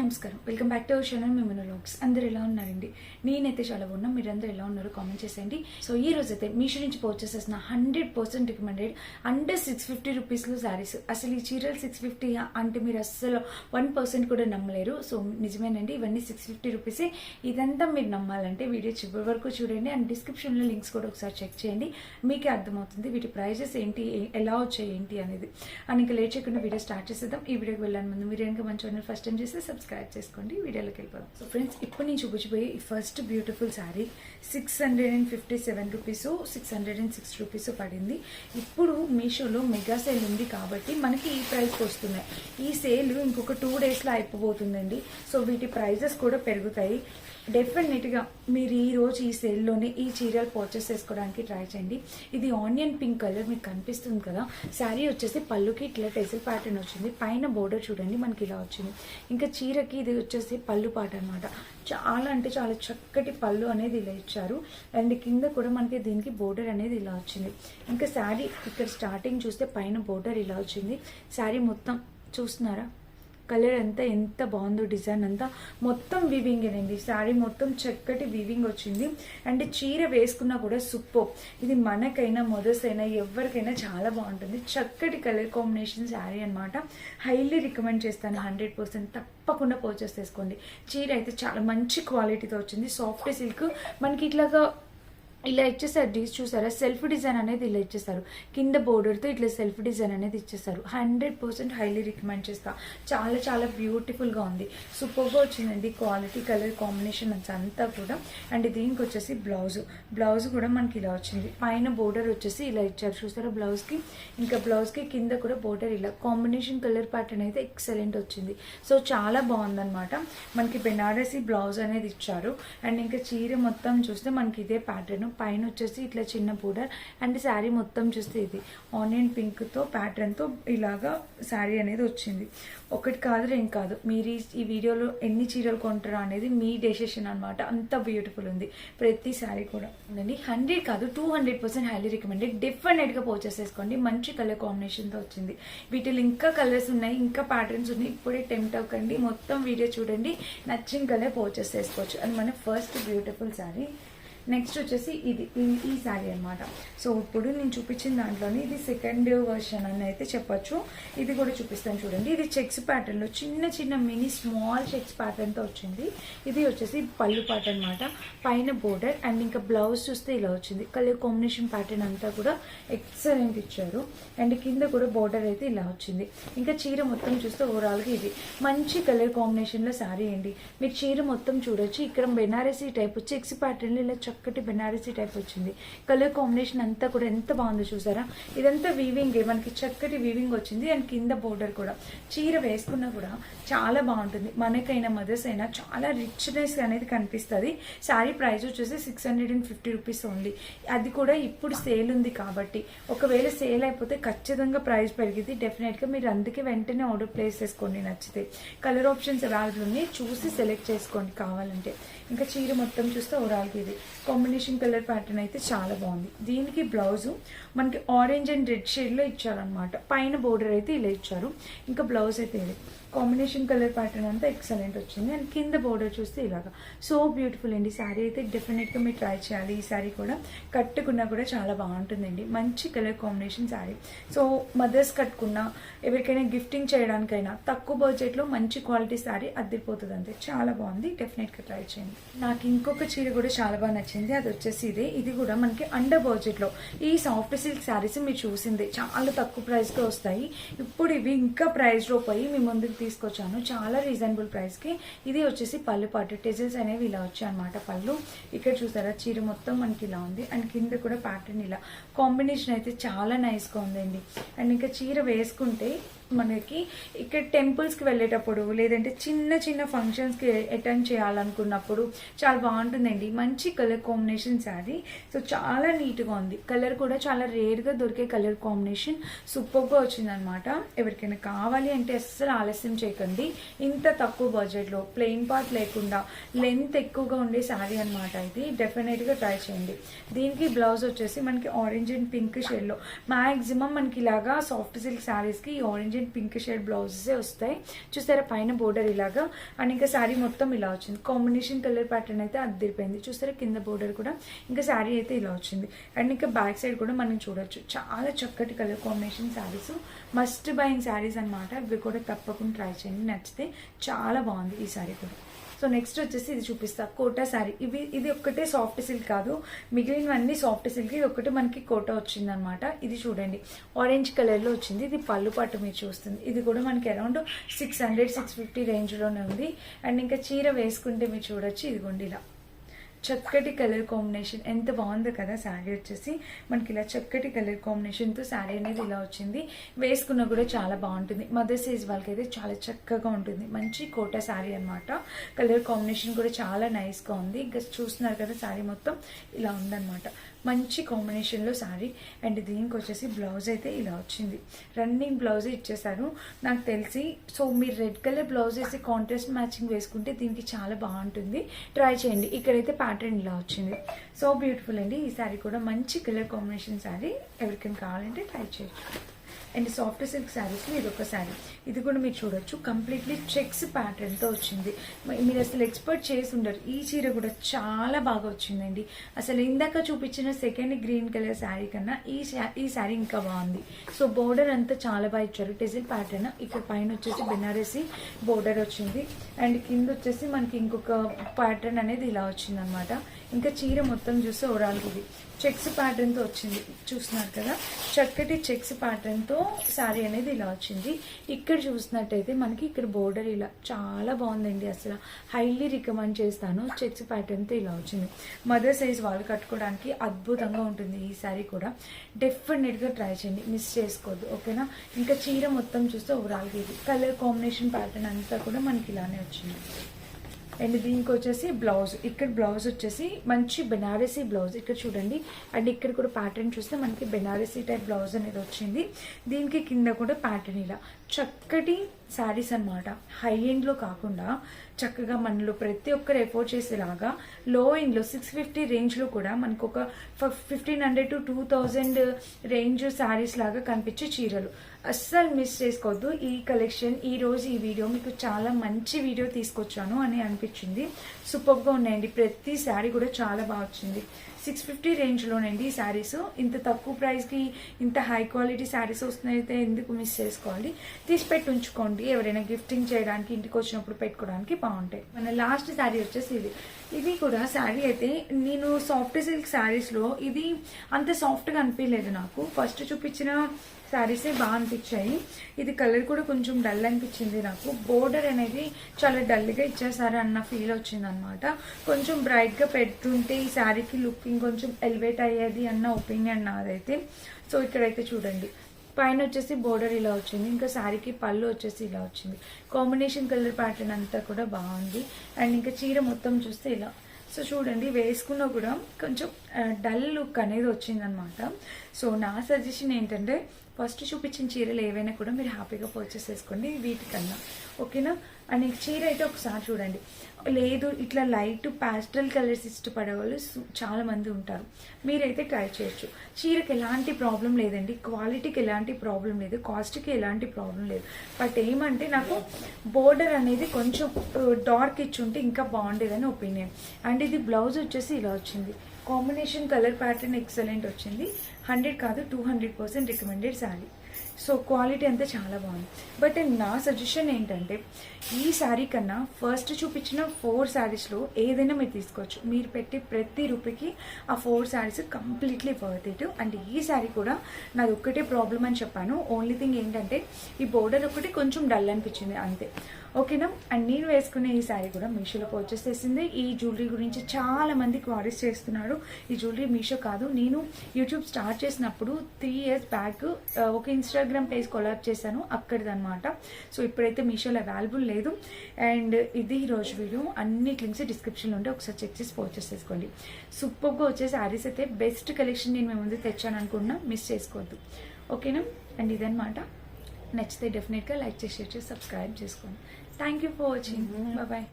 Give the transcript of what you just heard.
నమస్కారం, welcome back to our channel Mimanu vlogs. అందరూ ఎలా ఉన్నారండి? నేనైతే చాలా బాగున్నా. మీరందరూ ఎలా ఉన్నారో కామెంట్ చేసేయండి. సో ఈ రోజు అయితే మీషో నుంచి పర్చేస్ చేసిన 100% రికమెండెడ్ అండర్ 650 రూపీస్లో శారీస్. అసలు ఈ చీరలు 650 అంటే మీరు అస్సలు 1% కూడా నమ్మలేరు. సో నిజమేనండి, ఇవన్నీ 650 రూపీసే. ఇదంతా మీరు నమ్మాలంటే వీడియో చివరి వరకు చూడండి అండ్ డిస్క్రిప్షన్లో లింక్స్ కూడా ఒకసారి చెక్ చేయండి. మీకే అర్థమవుతుంది వీటి ప్రైజెస్ ఏంటి, ఎలా వచ్చాయి ఏంటి అనేది. అండ్ ఇంకా లేట్ చేయకుండా వీడియో స్టార్ట్ చేసేద్దాం. ఈ వీడియోకి వెళ్ళాను ముందు మీరు కనుక మన ఛానల్ ఫస్ట్ టైం చేస్తే సబ్స్క్రైబ్ చేసుకోండి. వీడియోలోకి వెళ్ళిపోదాం. సో ఫ్రెండ్స్, ఇప్పుడు నేను చూపించిపోయే ఈ first beautiful sari 657 rupees 606 rupees పడింది. ఇప్పుడు మీషోలో మెగా సేల్ ఉంది కాబట్టి మనకి ఈ ప్రైస్కి వస్తున్నాయి. ఈ సేల్ ఇంకొక 2 డేస్లో అయిపోతుందండి. సో వీటి ప్రైజెస్ కూడా పెరుగుతాయి. డెఫినెట్గా మీరు ఈ రోజు ఈ సేల్లోనే ఈ చీరలు పర్చేస్ చేసుకోవడానికి ట్రై చేయండి. ఇది ఆనియన్ పింక్ కలర్ మీకు కనిపిస్తుంది కదా. శారీ వచ్చేసి పళ్ళుకి ఇట్లా టెసిల్ ప్యాటర్న్ వచ్చింది. పైన బోర్డర్ చూడండి మనకి ఇలా వచ్చింది. ఇంకా చీరకి ఇది వచ్చేసి పళ్ళు పాట అనమాట. చాలా అంటే చాలా చక్కటి పళ్ళు అనేది ఇలా ఇచ్చారు. అండ్ కింద కూడా మనకి దీనికి బోర్డర్ అనేది ఇలా వచ్చింది. ఇంకా శారీ ఇక్కడ స్టార్టింగ్ చూస్తే పైన బోర్డర్ ఇలా వచ్చింది. శారీ మొత్తం చూస్తున్నారా, కలర్ అంతా ఎంత బాగుందో, డిజైన్ అంతా మొత్తం వీవింగేనండి. శారీ మొత్తం చక్కటి వీవింగ్ వచ్చింది. అండ్ చీర వేసుకున్నా కూడా సూపర్. ఇది మనకైనా మదర్స్ అయినా ఎవరికైనా చాలా బాగుంటుంది. చక్కటి కలర్ కాంబినేషన్ శారీ అనమాట. హైలీ రికమెండ్ చేస్తాను. 100% తప్పకుండా పర్చేస్ చేసుకోండి. చీర అయితే చాలా మంచి క్వాలిటీతో వచ్చింది. సాఫ్ట్ సిల్క్ మనకి ఇట్లాగా ఇలా ఇచ్చేసారు. చూసారా, సెల్ఫ్ డిజైన్ అనేది ఇలా ఇచ్చేసారు. కింద బోర్డర్తో ఇట్లా సెల్ఫ్ డిజైన్ అనేది ఇచ్చేసారు. 100% హైలీ రికమెండ్ చేస్తా. చాలా చాలా బ్యూటిఫుల్గా ఉంది. సూపర్గా వచ్చిందండి. క్వాలిటీ, కలర్ కాంబినేషన్ అంతా కూడా. అండ్ దీనికి వచ్చేసి బ్లౌజ్ కూడా మనకి ఇలా వచ్చింది. పైన బోర్డర్ వచ్చేసి ఇలా ఇచ్చారు. చూసారా బ్లౌజ్కి. ఇంకా బ్లౌజ్కి కింద కూడా బోర్డర్ ఇలా కాంబినేషన్ కలర్ ప్యాటర్న్ అయితే ఎక్సలెంట్ వచ్చింది. సో చాలా బాగుందనమాట. మనకి బెనారసీ బ్లౌజ్ అనేది ఇచ్చారు. అండ్ ఇంకా చీర మొత్తం చూస్తే మనకి ఇదే ప్యాటర్న్. పైన వచ్చేసి ఇట్లా చిన్న బోర్డర్. అండ్ శారీ మొత్తం చూస్తే ఇది ఆనియన్ పింక్తో ప్యాటర్న్తో ఇలాగా శారీ అనేది వచ్చింది. ఒకటి కాదు, రెండు కాదు, మీరు ఈ వీడియోలో ఎన్ని చీరలు కొంటారా అనేది మీ డెసిషన్ అనమాట. అంత బ్యూటిఫుల్ ఉంది ప్రతి శారీ కూడా. 100 కాదు 200% హైలీ రికమెండెడ్. డెఫినెట్గా పర్చేస్ చేసుకోండి. మంచి కలర్ కాంబినేషన్తో వచ్చింది. వీటిలో ఇంకా కలర్స్ ఉన్నాయి, ఇంకా ప్యాటర్న్స్ ఉన్నాయి. ఇప్పుడే టెంప్ట్ అవ్వకండి. మొత్తం వీడియో చూడండి. నచ్చిన కలర్ పర్చేస్ చేసుకోవచ్చు. అది మన ఫస్ట్ బ్యూటిఫుల్ శారీ. నెక్స్ట్ వచ్చేసి ఇది ఈ శారీ అనమాట. సో ఇప్పుడు నేను చూపించిన దాంట్లోనే ఇది సెకండ్ వర్షన్ అని అయితే చెప్పొచ్చు. ఇది కూడా చూపిస్తాను చూడండి. ఇది చెక్స్ ప్యాటర్న్లో చిన్న చిన్న మినీ స్మాల్ చెక్స్ ప్యాటర్న్తో వచ్చింది. ఇది వచ్చేసి పళ్ళు పాట అనమాట. పైన బోర్డర్ అండ్ ఇంకా బ్లౌజ్ చూస్తే ఇలా వచ్చింది. కలర్ కాంబినేషన్ ప్యాటర్న్ అంతా కూడా ఎక్సలెంట్ ఇచ్చారు. అండ్ కింద కూడా బోర్డర్ అయితే ఇలా వచ్చింది. ఇంకా చీర మొత్తం చూస్తే ఓవరాల్గా ఇది మంచి కలర్ కాంబినేషన్లో శారీ అండి. మీరు చీర మొత్తం చూడొచ్చు. ఇక్కడ బెనారసీ టైప్ చెక్స్ ప్యాటర్న్లో ఇలా చక్కటి బెనారసీ టైప్ వచ్చింది. కలర్ కాంబినేషన్ అంతా కూడా ఎంత బాగుందో చూసారా. ఇదంతా వీవింగ్, మనకి చక్కటి వీవింగ్ వచ్చింది. అండ్ కింద బోర్డర్ కూడా. చీర వేసుకున్నా కూడా చాలా బాగుంటుంది. మనకైనా మదర్స్ అయినా చాలా రిచ్నెస్ అనేది కనిపిస్తుంది. శారీ ప్రైస్ వచ్చేసి 650 రూపీస్ ఓన్లీ. అది కూడా ఇప్పుడు సేల్ ఉంది కాబట్టి, ఒకవేళ సేల్ అయిపోతే ఖచ్చితంగా ప్రైస్ పెరిగింది. డెఫినెట్గా మీరు అందుకే వెంటనే ఆర్డర్ ప్లేస్ చేసుకోండి. నచ్చితే కలర్ ఆప్షన్స్ అవైలబుల్ ఉన్నాయి, చూసి సెలెక్ట్ చేసుకోండి కావాలంటే. ఇంకా చీర మొత్తం చూస్తే ఓవరాల్గా ఇది కాంబినేషన్ కలర్ ప్యాటర్న్ అయితే చాలా బాగుంది. దీనికి బ్లౌజు మనకి ఆరెంజ్ అండ్ రెడ్ షేడ్లో ఇచ్చారనమాట. పైన బోర్డర్ అయితే ఇలా ఇచ్చారు. ఇంకా బ్లౌజ్ అయితే ఇది కాంబినేషన్ కలర్ ప్యాటర్న్ అంతా ఎక్సలెంట్ వచ్చింది. అండ్ కింద బోర్డర్ చూస్తే ఇలాగా సో బ్యూటిఫుల్ అండి. శారీ అయితే డెఫినెట్గా మీరు ట్రై చేయాలి. ఈ శారీ కూడా కట్టుకున్నా కూడా చాలా బాగుంటుందండి. మంచి colour combination sari. So mothers కట్టుకున్నా, ఎవరికైనా గిఫ్టింగ్ చేయడానికైనా తక్కువ బడ్జెట్లో మంచి క్వాలిటీ శారీ అద్దరిపోతుంది. అంతే చాలా బాగుంది. డెఫినెట్గా ట్రై చేయండి. నాకు ఇంకొక చీర కూడా చాలా బాగా నచ్చింది. అది వచ్చేసి ఇది కూడా మనకి అండర్ బడ్జెట్లో. ఈ సాఫ్ట్ సిల్క్ శారీస్ మీరు చూసిందే చాలా తక్కువ ప్రైస్కి వస్తాయి. ఇప్పుడు ఇవి ఇంకా ప్రైస్లో పోయి మీ ముందుకు తీసుకొచ్చాను చాలా రీజనబుల్ ప్రైస్కి. ఇది వచ్చేసి పళ్ళు పాటు టెజిల్స్ అనేవి ఇలా వచ్చాయి అనమాట. పళ్ళు ఇక్కడ చూసారా, చీర మొత్తం మనకి ఇలా ఉంది. అండ్ కింద కూడా ప్యాటర్న్ ఇలా కాంబినేషన్ అయితే చాలా నైస్గా ఉందండి. అండ్ ఇంకా చీర వేసుకుంటే మనకి ఇక్కడ టెంపుల్స్కి వెళ్ళేటప్పుడు లేదంటే చిన్న చిన్న ఫంక్షన్స్కి అటెండ్ చేయాలనుకున్నప్పుడు చాలా బాగుంటుందండి. మంచి కలర్ కాంబినేషన్ శారీ. సో చాలా నీట్గా ఉంది. కలర్ కూడా చాలా రేర్గా దొరికే కలర్ కాంబినేషన్. సూపర్గా వచ్చిందనమాట. ఎవరికైనా కావాలి అంటే అస్సలు ఆలస్యం చేయకండి. ఇంత తక్కువ బడ్జెట్లో ప్లెయిన్ పార్ట్ లేకుండా లెంత్ ఎక్కువగా ఉండే శారీ అనమాట. ఇది డెఫినెట్గా ట్రై చేయండి. దీనికి బ్లౌజ్ వచ్చేసి మనకి ఆరెంజ్ అండ్ పింక్ షేడ్లో. మ్యాక్సిమం మనకి ఇలాగా సాఫ్ట్ సిల్క్ శారీస్కి ఈ orange orange and pink shade blouses వస్తాయి. చూసారా పైన బోర్డర్ ఇలాగా, అండ్ ఇంకా శారీ మొత్తం ఇలా వచ్చింది. కాంబినేషన్ కలర్ ప్యాటర్న్ అయితే అదిరిపోయింది. చూసారా కింద బోర్డర్ కూడా, ఇంకా శారీ అయితే ఇలా వచ్చింది. అండ్ ఇంకా బ్యాక్ సైడ్ కూడా మనం చూడొచ్చు. చాలా చక్కటి colour combination saris, must buying saris అనమాట. ఇవి కూడా తప్పకుండా ట్రై చేయండి, నచ్చితే. చాలా బాగుంది ఈ శారీ కూడా. సో నెక్స్ట్ వచ్చేసి ఇది చూపిస్తా, కోటా శారీ. ఇది ఒక్కటే సాఫ్ట్ సిల్క్ కాదు, మిగిలినవన్నీ సాఫ్ట్ సిల్క్. ఇది ఒక్కటే మనకి కోటా వచ్చింది అనమాట. ఇది చూడండి ఆరెంజ్ కలర్ లో వచ్చింది. ఇది పళ్ళు పట్టు మీరు చూస్తుంది. ఇది కూడా మనకి అరౌండ్ 600-650 రేంజ్ లోనే ఉంది. అండ్ ఇంకా చీర వేసుకుంటే మీరు చూడొచ్చు, ఇదిగోండి ఇలా చక్కటి కలర్ కాంబినేషన్. ఎంత బాగుందో కదా శారీ వచ్చేసి. మనకి ఇలా చక్కటి కలర్ కాంబినేషన్తో శారీ అనేది ఇలా వచ్చింది. వేసుకున్నా కూడా చాలా బాగుంటుంది. మదర్ సైజ్ వాళ్ళకి అయితే చాలా చక్కగా ఉంటుంది. మంచి కోటా శారీ అనమాట. కలర్ కాంబినేషన్ కూడా చాలా నైస్గా ఉంది. ఇంకా చూస్తున్నారు కదా శారీ మొత్తం ఇలా ఉందన్నమాట. మంచి కాంబినేషన్లో శారీ. అండ్ దీనికి వచ్చేసి బ్లౌజ్ అయితే ఇలా వచ్చింది. రన్నింగ్ బ్లౌజ్ ఇచ్చేసారు నాకు తెలిసి. సో మీరు రెడ్ కలర్ బ్లౌజ్ వేసి కాంట్రాస్ట్ మ్యాచింగ్ వేసుకుంటే దీనికి చాలా బాగుంటుంది. ట్రై చేయండి. ఇక్కడైతే ప్యాటర్న్ ఇలా వచ్చింది. సో బ్యూటిఫుల్ అండి. ఈ శారీ కూడా మంచి కలర్ కాంబినేషన్ శారీ. ఎవరికైనా కావాలంటే ట్రై చేయొచ్చు. అండ్ సాఫ్ట్ సిల్క్ శారీస్లో ఇది ఒక శారీ. ఇది కూడా మీరు చూడొచ్చు, కంప్లీట్లీ చెక్స్ ప్యాటర్న్తో వచ్చింది. మీరు అసలు ఎక్స్పెక్ట్ చేసి ఉండరు. ఈ చీర కూడా చాలా బాగా వచ్చిందండి. అసలు ఇందాక చూపించిన సెకండ్ గ్రీన్ కలర్ శారీ కన్నా ఈ శారీ ఇంకా బాగుంది. సో బోర్డర్ అంతా చాలా బాగా ఇచ్చారు. టెజిల్ ప్యాటర్న్. ఇక్కడ పైన వచ్చేసి బెనారసీ బోర్డర్ వచ్చింది. అండ్ కింద వచ్చేసి మనకి ఇంకొక ప్యాటర్న్ అనేది ఇలా వచ్చింది అనమాట. ఇంకా చీర మొత్తం చూస్తే ఓవరాల్గా ఇది చెక్స్ ప్యాటర్న్తో వచ్చింది. చూస్తున్నారు కదా, చక్కటి చెక్స్ ప్యాటర్న్తో శారీ అనేది ఇలా వచ్చింది. ఇక్కడ చూసినట్టయితే మనకి ఇక్కడ బోర్డర్ ఇలా చాలా బాగుందండి. అసలు హైలీ రికమెండ్ చేస్తాను. చెక్స్ ప్యాటర్న్తో ఇలా వచ్చింది. మదర్ సైజ్ వాళ్ళు కట్టుకోవడానికి అద్భుతంగా ఉంటుంది ఈ శారీ కూడా. డెఫినెట్గా ట్రై చేయండి, మిస్ చేసుకోవద్దు. ఓకేనా. ఇంకా చీర మొత్తం చూస్తే ఓవరాల్గా ఇది కలర్ కాంబినేషన్ ప్యాటర్న్ అంతా కూడా మనకి ఇలానే వచ్చింది. అండ్ దీనికి వచ్చేసి బ్లౌజ్. ఇక్కడ బ్లౌజ్ వచ్చేసి మంచి బెనారసీ బ్లౌజ్. ఇక్కడ చూడండి. అండ్ ఇక్కడ కూడా ప్యాటర్న్ చూస్తే మనకి బెనారసీ టైప్ బ్లౌజ్ అనేది వచ్చింది. దీనికి కింద కూడా ప్యాటర్న్ ఇలా చక్కటి శారీస్ అనమాట. హై ఎండ్లో కాకుండా చక్కగా మనలో ప్రతి ఒక్కరు ఎఫోర్డ్ చేసేలాగా లో ఎండ్లో 650 రేంజ్లో కూడా మనకు ఒక 1500 to 2000 రేంజ్ శారీస్ లాగా కనిపించే చీరలు. అస్సలు మిస్ చేసుకోవద్దు ఈ కలెక్షన్. ఈ రోజు ఈ వీడియో మీకు చాలా మంచి వీడియో తీసుకొచ్చాను అని అనిపించింది. సూపర్గా ఉన్నాయండి. ప్రతి శారీ కూడా చాలా బాగా వచ్చింది. 650 రేంజ్లోనండి ఈ శారీస్. ఇంత తక్కువ ప్రైస్కి ఇంత హై క్వాలిటీ శారీస్ వస్తున్నాయితే ఎందుకు మిస్ చేసుకోవాలి. తీసి పెట్టి ఉంచుకోండి. ఎవరైనా గిఫ్టింగ్ చేయడానికి, ఇంటికి వచ్చినప్పుడు పెట్టుకోవడానికి బాగుంటాయి. మన లాస్ట్ శారీ వచ్చేసి ఇది కూడా శారీ అయితే నేను సాఫ్ట్ సిల్క్ శారీస్లో ఇది అంత సాఫ్ట్గా అనిపించలేదు నాకు. ఫస్ట్ చూపించిన శారీసే బాగా అనిపించాయి. ఇది కలర్ కూడా కొంచెం డల్ అనిపించింది నాకు. బోర్డర్ అనేది చాలా డల్గా ఇచ్చేసారు అన్న ఫీల్ వచ్చింది అనమాట. కొంచెం బ్రైట్గా పెట్టుంటే ఈ శారీకి లుక్ ఇంకొంచెం ఎలివేట్ అయ్యేది అన్న ఒపీనియన్ నాదైతే. సో ఇక్కడైతే చూడండి, పైన వచ్చేసి బోర్డర్ ఇలా వచ్చింది. ఇంకా శారీకి పళ్ళు వచ్చేసి ఇలా వచ్చింది. కాంబినేషన్ కలర్ ప్యాటర్న్ అంతా కూడా బాగుంది. అండ్ ఇంకా చీర మొత్తం చూస్తే ఇలా. సో చూడండి, వేసుకున్నా కూడా కొంచెం డల్ లుక్ అనేది వచ్చిందనమాట. సో నా సజెషన్ ఏంటంటే ఫస్ట్ చూపించిన చీరలు ఏవైనా కూడా మీరు హ్యాపీగా పర్చేస్ చేసుకోండి వీటికన్నా. ఓకేనా. అండ్ చీర అయితే ఒకసారి చూడండి. లేదు ఇట్లా లైట్ ప్యాస్టల్ కలర్స్ ఇష్టపడే వాళ్ళు చాలా మంది ఉంటారు. మీరైతే ట్రై చేయొచ్చు. చీరకి ఎలాంటి ప్రాబ్లం లేదండి. క్వాలిటీకి ఎలాంటి ప్రాబ్లం లేదు. కాస్ట్కి ఎలాంటి ప్రాబ్లం లేదు. బట్ ఏమంటే నాకు బోర్డర్ అనేది కొంచెం డార్క్ ఇచ్చుంటే ఇంకా బాగుండేదని ఒపీనియన్. అండ్ ఇది బ్లౌజ్ వచ్చేసి ఇలా వచ్చింది. కాంబినేషన్ కలర్ ప్యాటర్న్ ఎక్సలెంట్ వచ్చింది. 100 కాదు 200% రికమెండెడ్ శారీ. సో క్వాలిటీ అంతా చాలా బాగుంది. బట్ నా సజెషన్ ఏంటంటే ఈ శారీ కన్నా ఫస్ట్ చూపించిన 4 శారీస్లో ఏదైనా మీరు తీసుకోవచ్చు. మీరు పెట్టే ప్రతి రూపాయికి ఆ 4 saris completely worth it. And ఈ శారీ కూడా నాది ఒక్కటే ప్రాబ్లం అని చెప్పాను. ఓన్లీ థింగ్ ఏంటంటే ఈ బోర్డర్ ఒకటి కొంచెం డల్ అనిపించింది అంతే. ఓకేనా. అండ్ నేను వేసుకునే ఈ శారీ కూడా మీషోలో పర్చేస్ చేసింది. ఈ జ్యువెలరీ గురించి చాలా మంది క్వారీస్ చేస్తున్నారు. ఈ జ్యువెలరీ మీషో కాదు, నేను యూట్యూబ్ స్టార్ట్ చేసినప్పుడు 3 years బ్యాక్ ఒక ఇన్స్టాగ్రామ్ పేజ్ కొలాబ్ చేశాను, అక్కడిది అనమాట. సో ఇప్పుడైతే మీషోలో అవైలబుల్ లేదు. అండ్ ఇది ఈరోజు వీడియో. అన్ని లింక్స్ డిస్క్రిప్షన్లో ఉంటే ఒకసారి చెక్ చేసి పర్చేస్ చేసుకోండి. సూపర్గా వచ్చే శారీస్ అయితే బెస్ట్ కలెక్షన్ నేను మీ ముందు తెచ్చాను అనుకున్నా, మిస్ చేసుకోవద్దు. ఓకేనా. అండ్ ఇదనమాట. నచ్చితే డెఫినెట్గా లైక్ చేసి షేర్ చేసి సబ్స్క్రైబ్ చేసుకోండి. Thank you for watching. Bye.